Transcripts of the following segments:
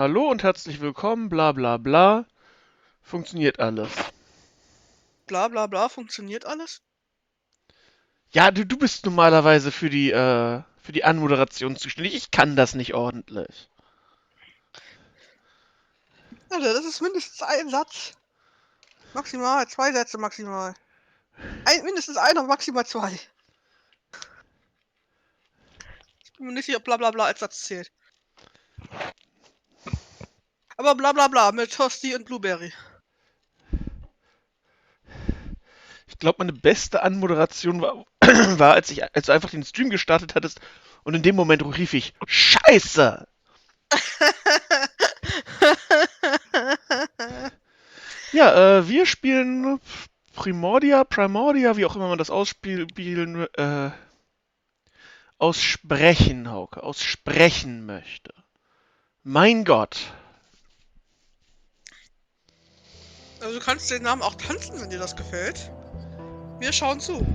Hallo und herzlich willkommen, bla bla bla. Funktioniert alles. Bla bla bla, funktioniert alles? Ja, du bist normalerweise für die Anmoderation zuständig. Ich kann das nicht ordentlich. Alter, das ist mindestens ein Satz. Maximal, 2 Sätze maximal. Mindestens einer, maximal 2. Ich bin mir nicht sicher, ob bla bla bla als Satz zählt. Aber bla bla bla mit Tosti und Blueberry. Ich glaube, meine beste Anmoderation war, war als du einfach den Stream gestartet hattest und in dem Moment rief ich Scheiße! Ja, wir spielen Primordia, wie auch immer man das aussprechen, Hauke, aussprechen möchte. Mein Gott. Also du kannst den Namen auch tanzen, wenn dir das gefällt. Wir schauen zu.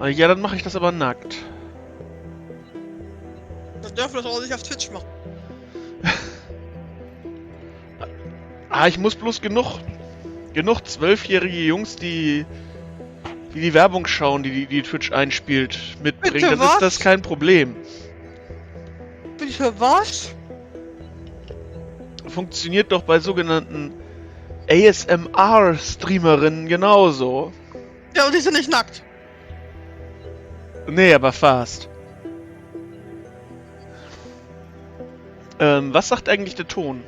Ja, dann mache ich das aber nackt. Dann dürfen wir das auch nicht auf Twitch machen. Ich muss bloß genug 12-jährige Jungs, die Werbung schauen, die Twitch einspielt, mitbringen. Bitte Dann ist das was? kein Problem. Bitte was? Funktioniert doch bei sogenannten ASMR-Streamerinnen genauso. Ja, und die sind nicht nackt. Nee, aber fast. Was sagt eigentlich der Ton?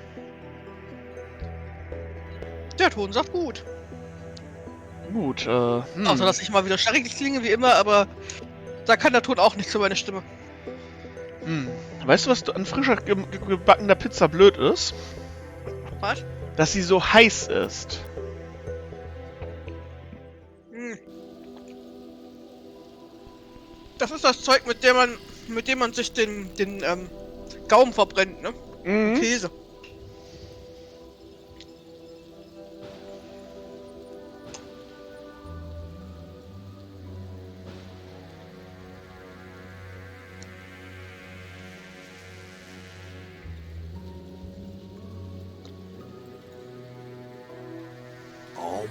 Der Ton sagt gut. Gut, Außer, dass ich mal wieder schrecklich klinge, wie immer, aber da kann der Ton auch nicht zu meiner Stimme. Weißt du, was an frischer gebackener Pizza blöd ist? Was? Dass sie so heiß ist. Hm. Das ist das Zeug, mit dem man sich den Gaumen verbrennt, ne? Mhm. Käse.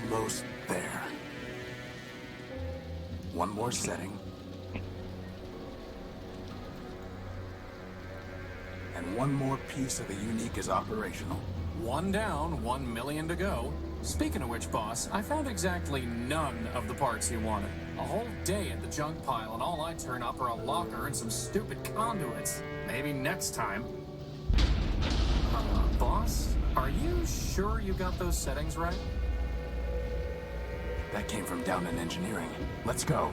Almost there. One more setting. And one more piece of the unique is operational. One down, 1 million to go. Speaking of which, boss, I found exactly none of the parts you wanted. A whole day at the junk pile, and all I turn up are a locker and some stupid conduits. Maybe next time. Boss, are you sure you got those settings right? That came from down in engineering. Let's go.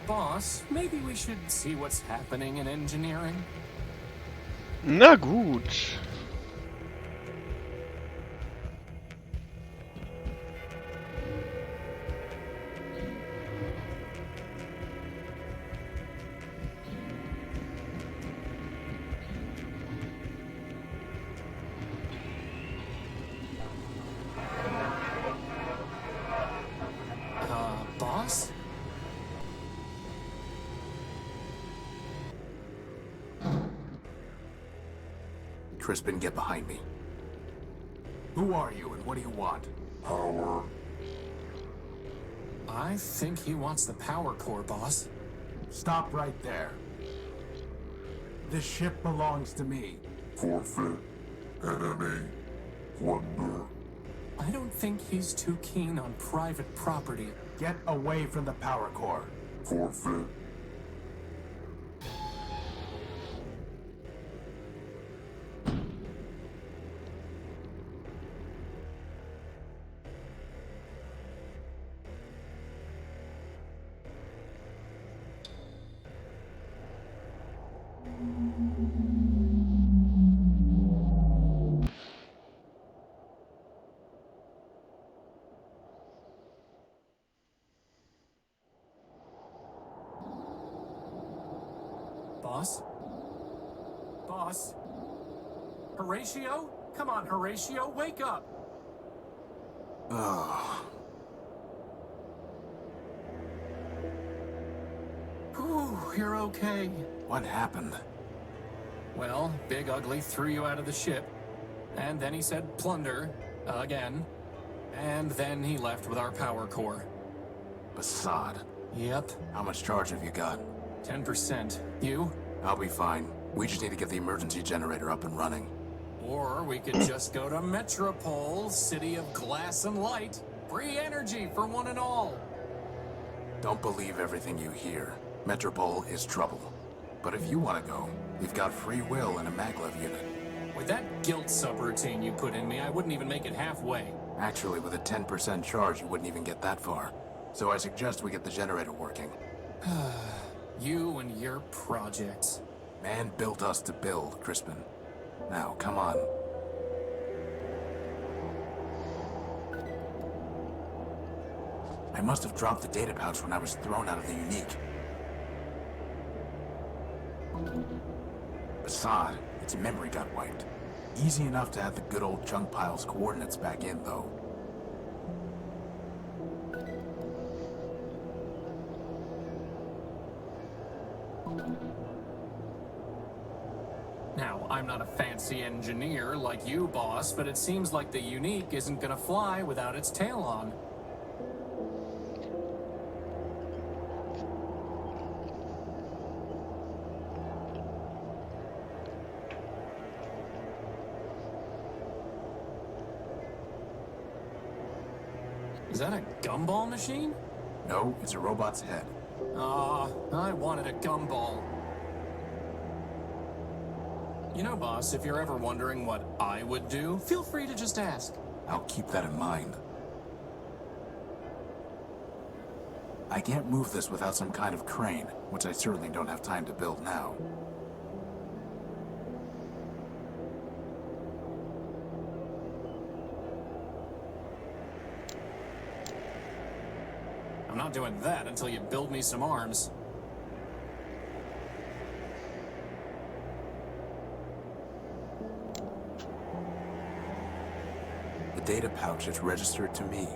Boss, maybe we should see what's happening in engineering? Na gut. Boss? Crispin, get behind me. Who are you and what do you want? Power. I think he wants the power core, boss. Stop right there. This ship belongs to me. Forfeit. Enemy. Plunder. I don't think he's too keen on private property. Get away from the power core. Forfeit. Boss? Boss? Horatio? Come on, Horatio, wake up! Oh. Whew, you're okay. What happened? Well, Big Ugly threw you out of the ship, and then he said plunder, again, and then he left with our power core. Basad. Yep, How much charge have you got? 10%. You? I'll be fine. We just need to get the emergency generator up and running. Or we could just go to Metropole, city of glass and light. Free energy for one and all. Don't believe everything you hear. Metropole is trouble. But if you want to go, we've got free will and a maglev unit. With that guilt subroutine you put in me, I wouldn't even make it halfway. Actually, with a 10% charge, you wouldn't even get that far. So I suggest we get the generator working. You and your projects. Man built us to build, Crispin. Now, come on. I must have dropped the data pouch when I was thrown out of the unique. Basad, its memory got wiped. Easy enough to add the good old junk pile's coordinates back in, though. Now, I'm not a fancy engineer like you, boss, but it seems like the unique isn't gonna fly without its tail on. Is that a gumball machine? No, it's a robot's head. Ah, I wanted a gumball. You know, boss, if you're ever wondering what I would do, feel free to just ask. I'll keep that in mind. I can't move this without some kind of crane, which I certainly don't have time to build now. I'm not doing that until you build me some arms. The data pouch is registered to me.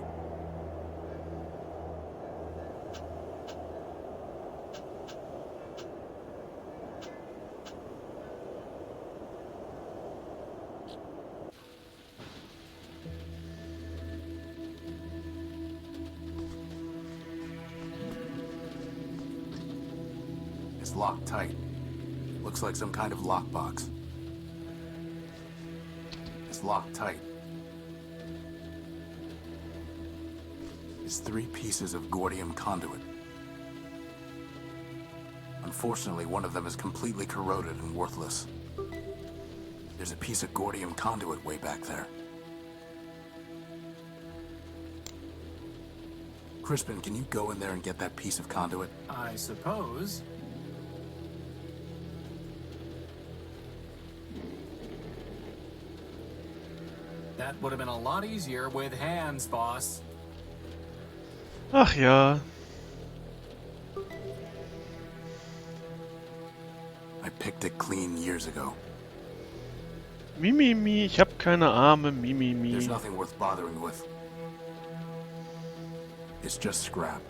It's locked tight. Looks like some kind of lockbox. It's locked tight. It's 3 pieces of Gordium conduit. Unfortunately, one of them is completely corroded and worthless. There's a piece of Gordium conduit way back there. Crispin, can you go in there and get that piece of conduit? I suppose. That would have been a lot easier with hands, boss. Ach ja. I picked it clean years ago. Mimimi, ich hab keine Arme, There's Mimimi. nothing worth bothering with. It's just scrap.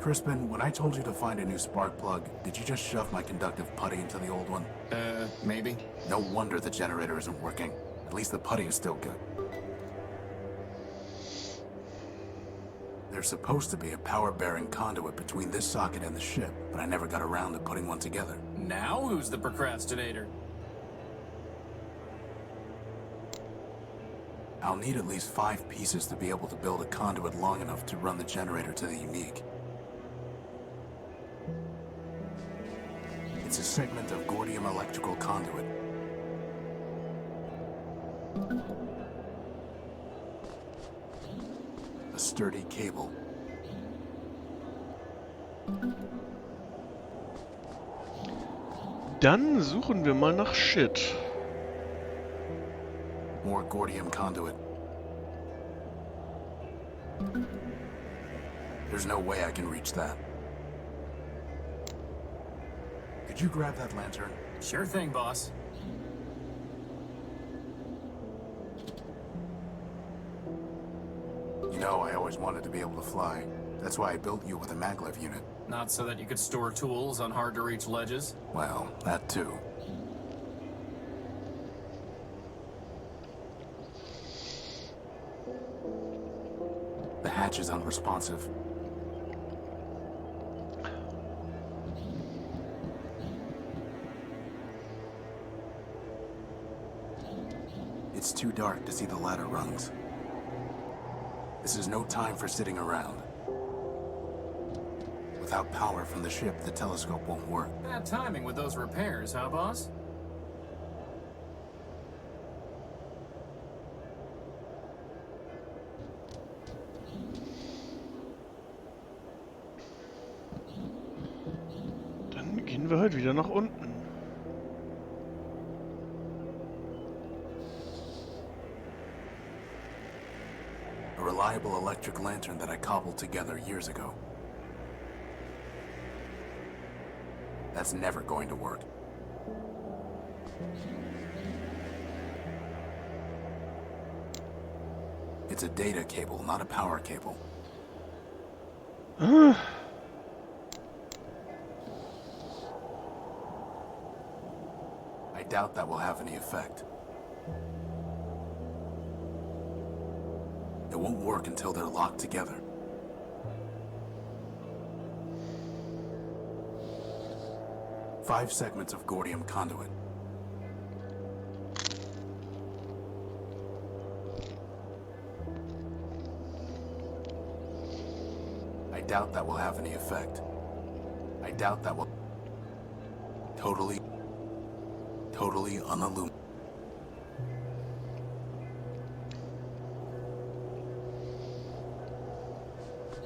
Crispin, when I told you to find a new spark plug, did you just shove my conductive putty into the old one? Maybe. No wonder the generator isn't working. At least the putty is still good. There's supposed to be a power-bearing conduit between this socket and the ship, but I never got around to putting one together. Now who's the procrastinator? I'll need at least 5 pieces to be able to build a conduit long enough to run the generator to the unique. It's a segment of Gordium electrical conduit. A sturdy cable. Dann suchen wir mal nach Shit. More Gordium conduit. There's no way I can reach that. Could you grab that lantern? Sure thing, boss. know I always wanted to be able to fly. That's why I built you with a maglev unit. Not so that you could store tools on hard-to-reach ledges? Well, that too. The hatch is unresponsive. It's too dark to see the ladder rungs. This is no time for sitting around. Without power from the ship, the telescope won't work. Bad timing with those repairs, huh, boss? Dann gehen wir halt wieder nach unten. A reliable electric lantern that I cobbled together years ago. That's never going to work. It's a data cable, not a power cable. I doubt that will have any effect. It won't work until they're locked together. Five segments of Gordium conduit. I doubt that will have any effect. I doubt that will... Totally unilluminated.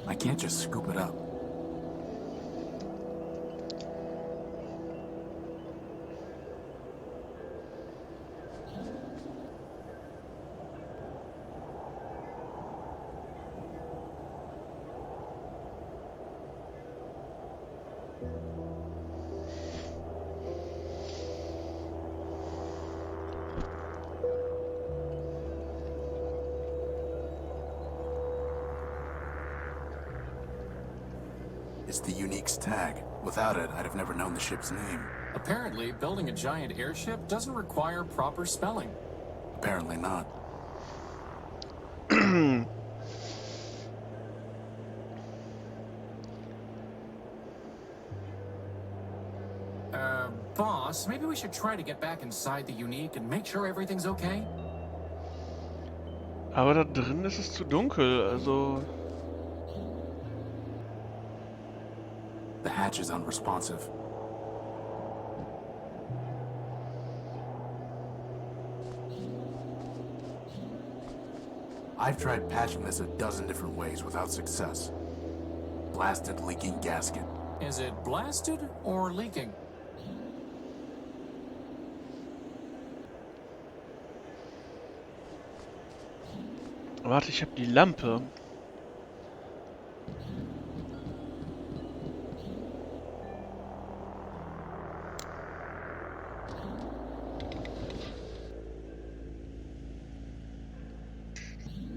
I can't just scoop it up. It's the Unique's tag. Without it, I'd have never known the ship's name. Apparently, building a giant airship doesn't require proper spelling. Apparently not. Boss, maybe we should try to get back inside the Unique and make sure everything's okay? Aber da drin ist es zu dunkel, also... The hatch is unresponsive. I've tried patching this a dozen different ways without success. Blasted, leaking gasket. Is it blasted or leaking? Warte, ich habe die Lampe.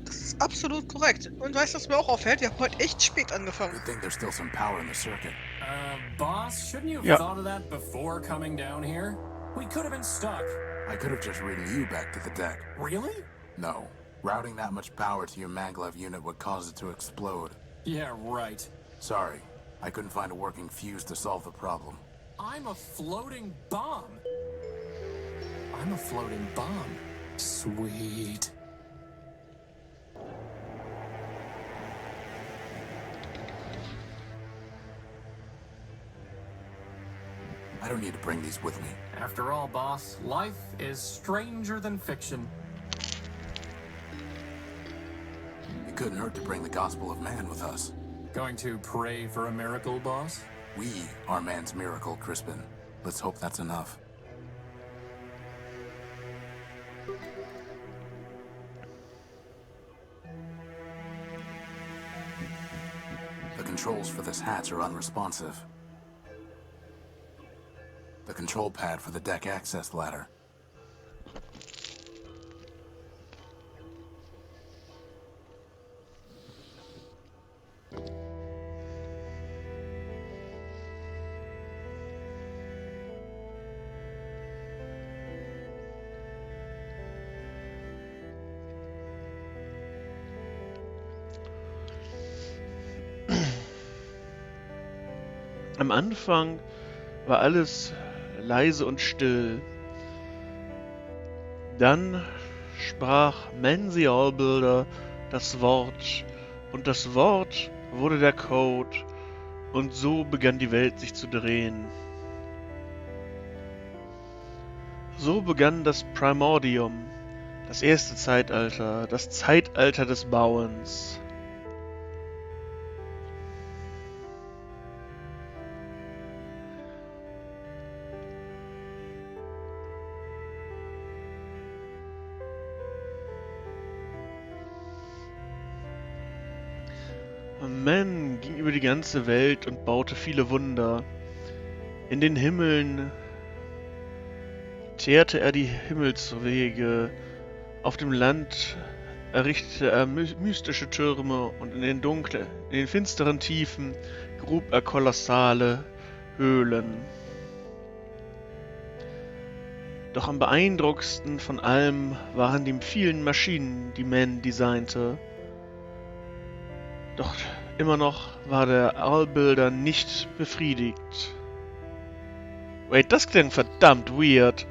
Das ist absolut korrekt. Und weißt du, was mir auch auffällt? Wir haben heute echt spät angefangen. Good thing there's still some power in the circuit. Boss, shouldn't you have Yeah. thought of that before coming down here? We could have been stuck. I could have just ridden you back to the deck. Really? No. Routing that much power to your maglev unit would cause it to explode. Yeah, right. Sorry. I couldn't find a working fuse to solve the problem. I'm a floating bomb. I'm a floating bomb. Sweet. I don't need to bring these with me. After all, boss, life is stranger than fiction. It couldn't hurt to bring the gospel of man with us. Going to pray for a miracle, boss? We are man's miracle, Crispin. Let's hope that's enough. The controls for this hatch are unresponsive. The control pad for the deck access ladder. Am Anfang war alles leise und still. Dann sprach Man the Allbuilder das Wort, und das Wort wurde der Code, und so begann die Welt sich zu drehen. So begann das Primordium, das erste Zeitalter, das Zeitalter des Bauens. Man ging über die ganze Welt und baute viele Wunder. In den Himmeln teerte er die Himmelswege, auf dem Land errichtete er mystische Türme und in den finsteren Tiefen grub er kolossale Höhlen. Doch am beeindruckendsten von allem waren die vielen Maschinen, die Man designte. Doch immer noch war der Allbuilder nicht befriedigt. Wait, das klingt verdammt weird.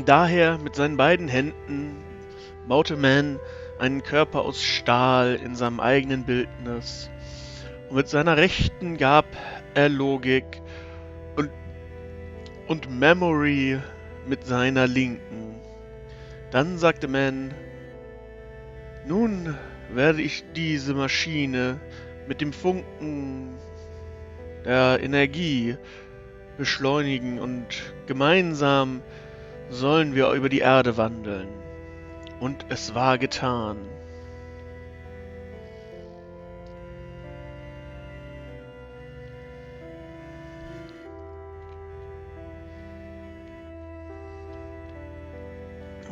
Daher mit seinen beiden Händen baute Man einen Körper aus Stahl in seinem eigenen Bildnis. Und mit seiner Rechten gab er Logik und Memory mit seiner Linken. Dann sagte Man, nun werde ich diese Maschine mit dem Funken der Energie beschleunigen und gemeinsam sollen wir über die Erde wandeln. Und es war getan.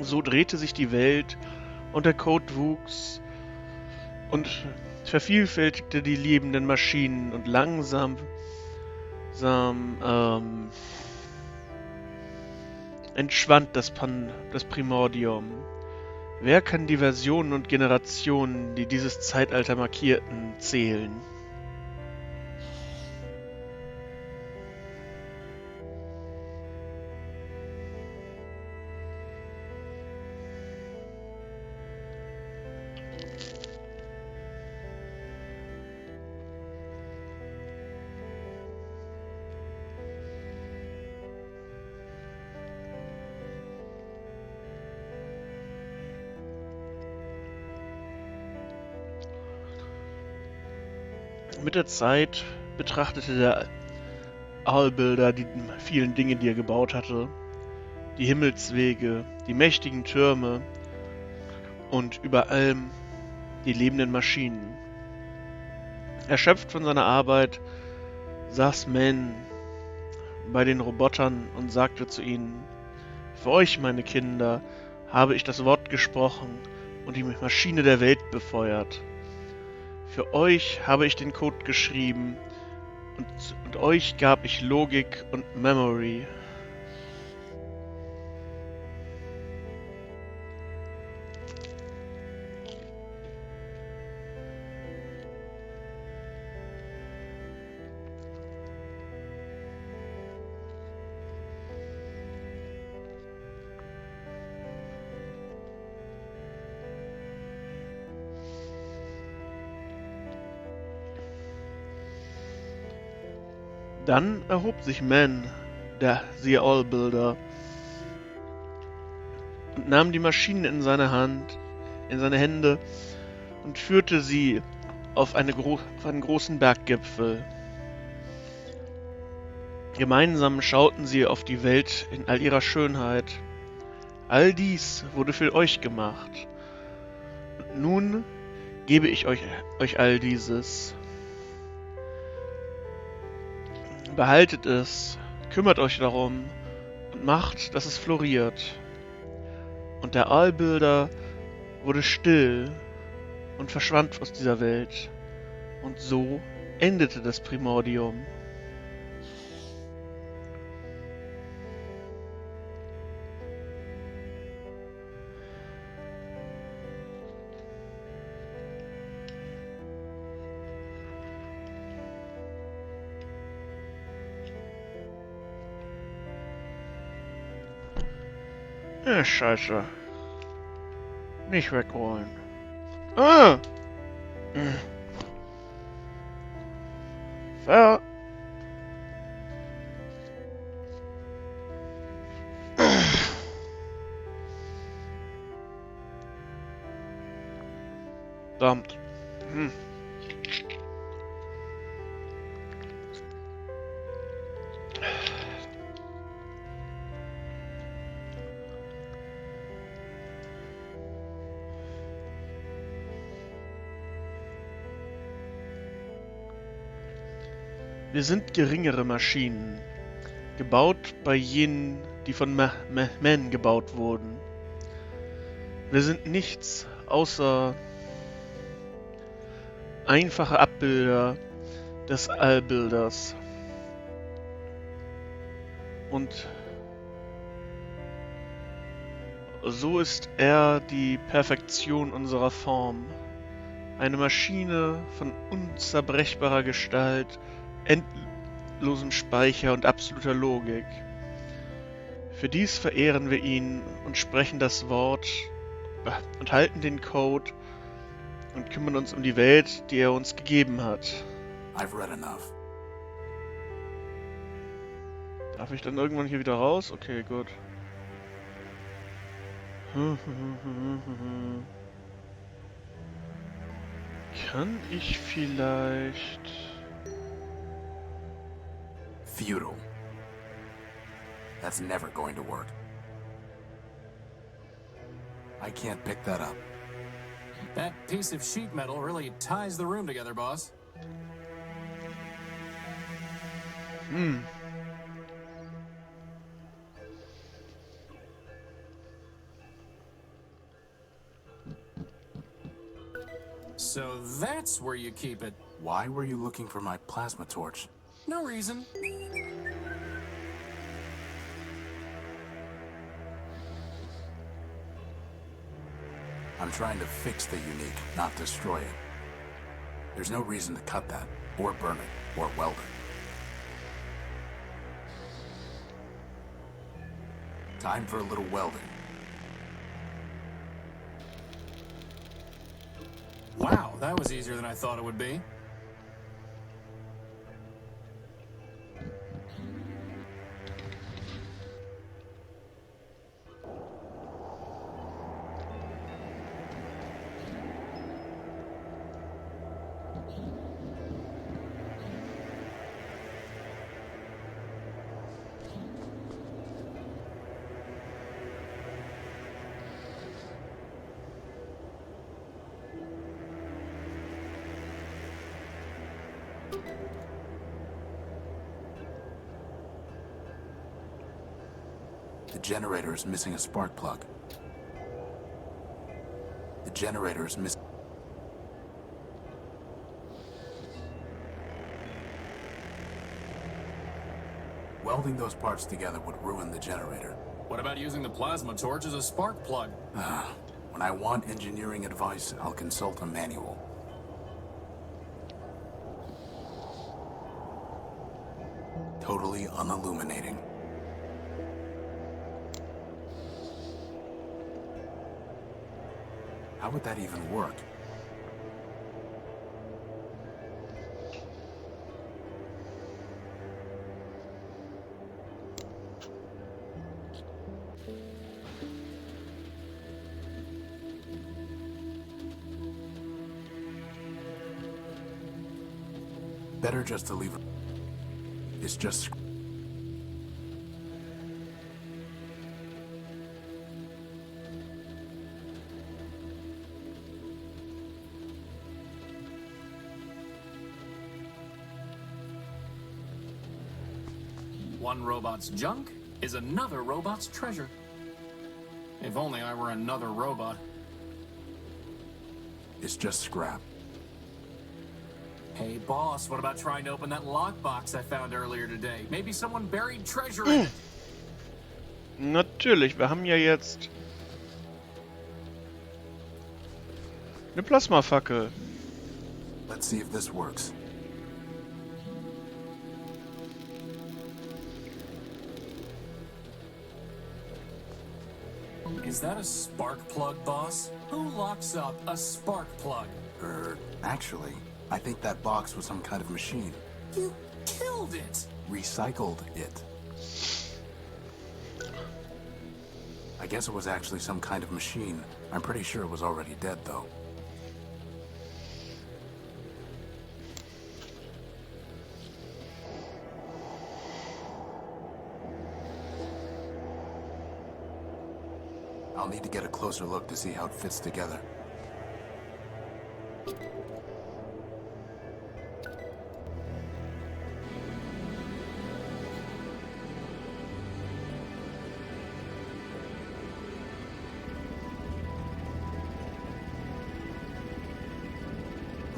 So drehte sich die Welt und der Code wuchs und vervielfältigte die lebenden Maschinen und langsam entschwand das Primordium. Wer kann die Versionen und Generationen, die dieses Zeitalter markierten, zählen? Mit der Zeit betrachtete der Allbuilder die vielen Dinge, die er gebaut hatte, die Himmelswege, die mächtigen Türme und über allem die lebenden Maschinen. Erschöpft von seiner Arbeit saß Man bei den Robotern und sagte zu ihnen, für euch, meine Kinder, habe ich das Wort gesprochen und die Maschine der Welt befeuert. Für euch habe ich den Code geschrieben und euch gab ich Logik und Memory. Dann erhob sich Man, der The Allbuilder, und nahm die Maschinen in seine Hände und führte sie auf einen großen Berggipfel. Gemeinsam schauten sie auf die Welt in all ihrer Schönheit. All dies wurde für euch gemacht. Und nun gebe ich euch all dieses. Behaltet es, kümmert euch darum und macht, dass es floriert. Und der Allbuilder wurde still und verschwand aus dieser Welt. Und so endete das Primordium. Scheiße. Nicht wegrollen. Ah! Ver... Verdammt. Wir sind geringere Maschinen, gebaut bei jenen, die von Men gebaut wurden. Wir sind nichts außer einfache Abbilder des Allbilders. Und so ist er die Perfektion unserer Form. Eine Maschine von unzerbrechbarer Gestalt, endlosem Speicher und absoluter Logik. Für dies verehren wir ihn und sprechen das Wort und halten den Code und kümmern uns um die Welt, die er uns gegeben hat. I've read enough. Darf ich dann irgendwann hier wieder raus? Okay, gut. Kann ich vielleicht... Feudal. That's never going to work. I can't pick that up. That piece of sheet metal really ties the room together, boss. So that's where you keep it. Why were you looking for my plasma torch? No reason. I'm trying to fix the unique, not destroy it. There's no reason to cut that, or burn it, or weld it. Time for a little welding. Wow, that was easier than I thought it would be. The generator is missing a spark plug. The generator is missing... Welding those parts together would ruin the generator. What about using the plasma torch as a spark plug? When I want engineering advice, I'll consult a manual. Totally unilluminating. How would that even work? Better just to leave it. It's just... One robot's junk is another robot's treasure. If only I were another robot. It's just scrap. Hey, boss, what about trying to open that lockbox I found earlier today? Maybe someone buried treasure in it. Natürlich, wir haben ja jetzt eine Plasmafackel. Let's see if this works. Is that a spark plug, boss? Who locks up a spark plug? Actually, I think that box was some kind of machine. You killed it! Recycled it. I guess it was actually some kind of machine. I'm pretty sure it was already dead, though. I'll need to get a closer look to see how it fits together.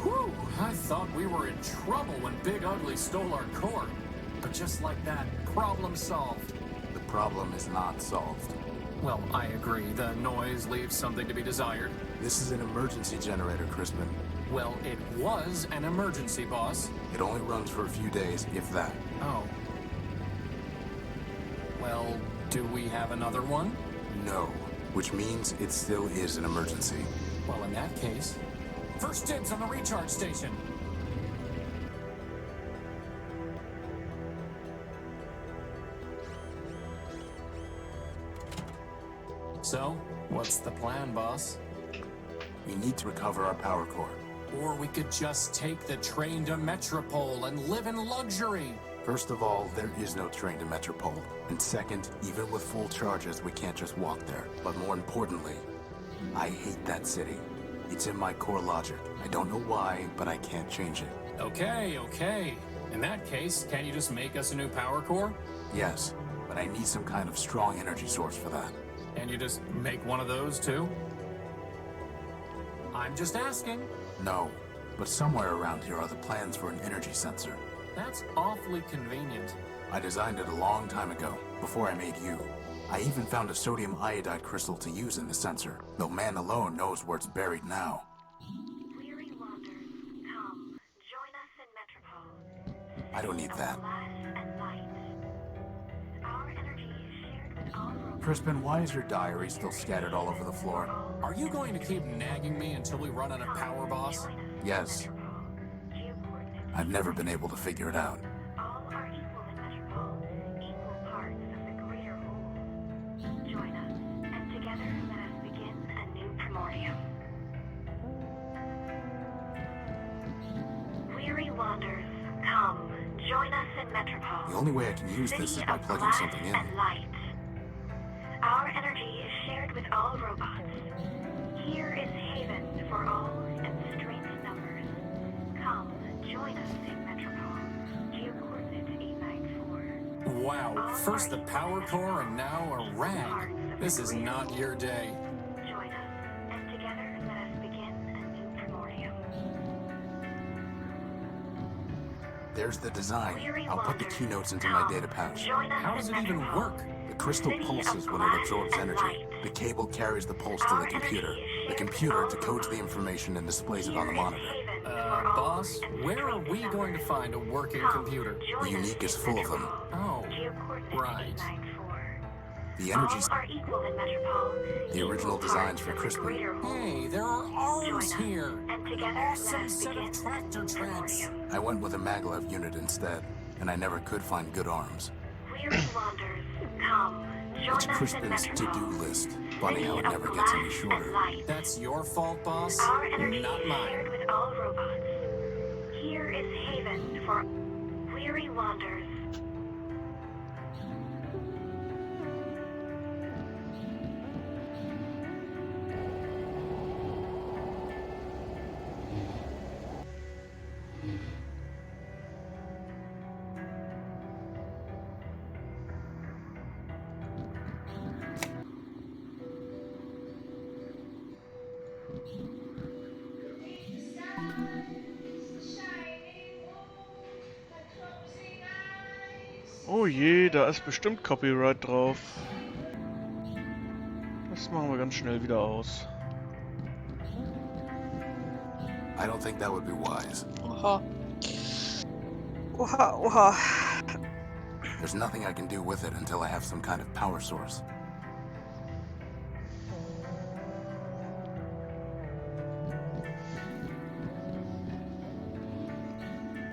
Whew! I thought we were in trouble when Big Ugly stole our core. But just like that, problem solved. The problem is not solved. Well, I agree. The noise leaves something to be desired. This is an emergency generator, Crispin. Well, it was an emergency, boss. It only runs for a few days, if that. Oh. Well, do we have another one? No, which means it still is an emergency. Well, in that case, first dibs on the recharge station. So, what's the plan, boss? We need to recover our power core. Or we could just take the train to Metropole and live in luxury. First of all, there is no train to Metropole. And second, even with full charges, we can't just walk there. But more importantly, I hate that city. It's in my core logic. I don't know why, but I can't change it. Okay. In that case, can't you just make us a new power core? Yes, but I need some kind of strong energy source for that. And you just make one of those too? I'm just asking. No, but somewhere around here are the plans for an energy sensor. That's awfully convenient. I designed it a long time ago, before I made you. I even found a sodium iodide crystal to use in the sensor, though man alone knows where it's buried now. Weary wanderers, come, join us in Metropole. I don't need that. And light. Our energy is shared with all robots. Crispin, why is your diary still scattered all over the floor? Are you going to keep nagging me until we run out of power, boss? Yes. I've never been able to figure it out. All are equal in Metropole, equal parts of the greater whole. Join us, and together let us begin a new Primordium. Weary wanderers, come, join us in Metropole. The only way I can use this is by plugging something in. And light. Our energy is shared with all robots. Here is haven for all and straight numbers. Come, join us in Metropole. Geocoordinate 894. Wow, first the power core and now a rag. This is not your day. Join us, and together let us begin a new Primordium. There's the design. I'll put the keynotes into my data pouch. How does it even work? The crystal pulses when it absorbs energy. The cable carries the pulse to the computer. The computer decodes the information and displays it on the monitor. Boss, where are we going to find a working computer? The Unique is full of them. Oh, right. The energy's All are equal in Metropole. the original designs for Parts of the Crispin. greater whole. Hey, there are arms here. And together Awesome let us set of begin tractor treads. I went with a maglev unit instead, and I never could find good arms. Weary wanderers, come, join It's us in Crispin's to-do Metropole. list. Funny how it never gets any shorter. That's your fault, boss, Our energy not is mine. shared with all robots. Here is haven for weary wanderers. Oh je, da ist bestimmt Copyright drauf. Das machen wir ganz schnell wieder aus. I don't think that would be wise. Oha. Oha. There's nothing I can do with it until I have some kind of power source.